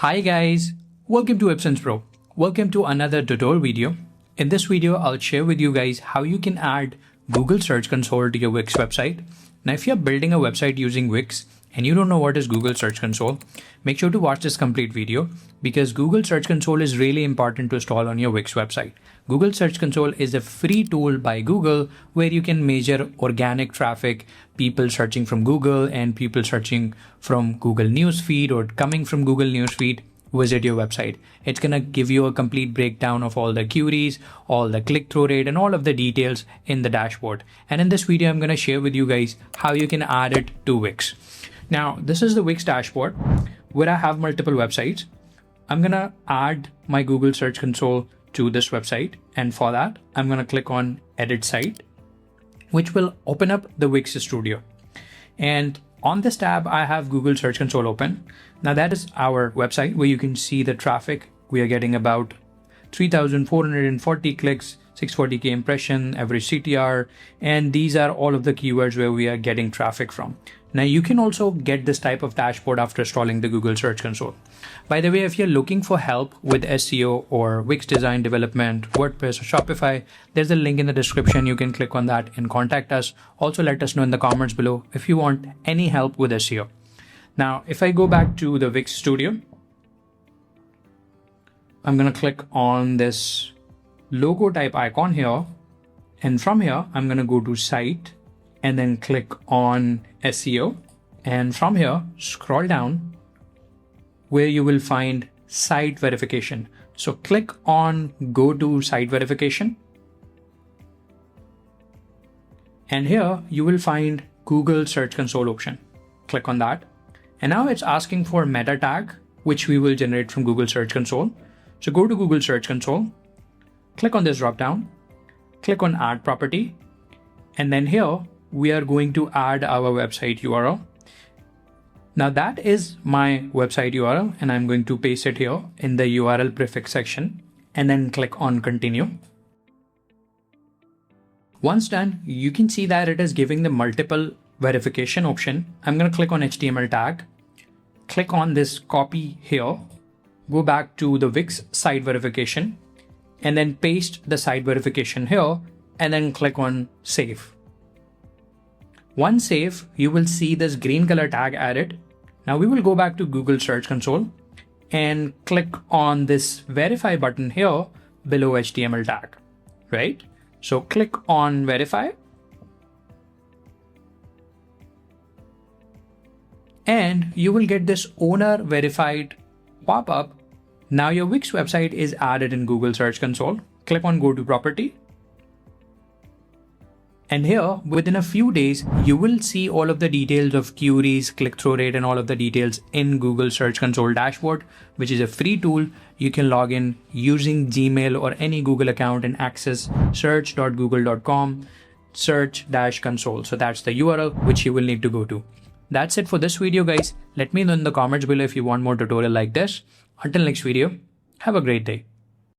Hi guys, welcome to Epsons Pro. Welcome to another tutorial video. In this video, I'll share with you guys how you can add Google Search Console to your Wix website. Now, if you're building a website using Wix and you don't know what is Google Search Console, make sure to watch this complete video because Google Search Console is really important to install on your Wix website. Google Search Console is a free tool by Google where you can measure organic traffic, people searching from Google and people searching from Google Newsfeed or coming from Google Newsfeed visit your website. It's going to give you a complete breakdown of all the queries, all the click-through rate, and all of the details in the dashboard. And in this video, I'm going to share with you guys how you can add it to Wix. Now, this is the Wix dashboard where I have multiple websites. I'm going to add my Google Search Console to this website. And for that, I'm going to click on Edit Site, which will open up the Wix Studio. And on this tab, I have Google Search Console open. Now that is our website where you can see the traffic. We are getting about 3,440 clicks, 640K impression, average CTR, and these are all of the keywords where we are getting traffic from. Now you can also get this type of dashboard after installing the Google Search Console. By the way, if you're looking for help with SEO or Wix design development, WordPress or Shopify, there's a link in the description. You can click on that and contact us. Also let us know in the comments below if you want any help with SEO. Now, if I go back to the Wix Studio, I'm going to click on this logo type icon here. And from here, I'm going to go to Site and then click on SEO. And from here, scroll down where you will find site verification. So click on Go to Site Verification. And here you will find Google Search Console option. Click on that. And now it's asking for meta tag, which we will generate from Google Search Console. So go to Google Search Console, click on this drop down, click on Add Property. And then here we are going to add our website URL. Now that is my website URL and I'm going to paste it here in the URL prefix section and then click on Continue. Once done, you can see that it is giving the multiple verification option. I'm going to click on HTML tag, click on this copy here, go back to the Wix site verification and then paste the site verification here and then click on Save. Once save, you will see this green color tag added. Now we will go back to Google Search Console and click on this verify button here below HTML tag, right? So click on verify. And you will get this owner verified pop-up. Now your Wix website is added in Google Search Console. Click on Go to Property. And here, within a few days, you will see all of the details of queries, click-through rate, and all of the details in Google Search Console dashboard, which is a free tool. You can log in using Gmail or any Google account and access search.google.com search-console. So that's the URL which you will need to go to. That's it for this video, guys. Let me know in the comments below if you want more tutorial like this. Until next video, have a great day.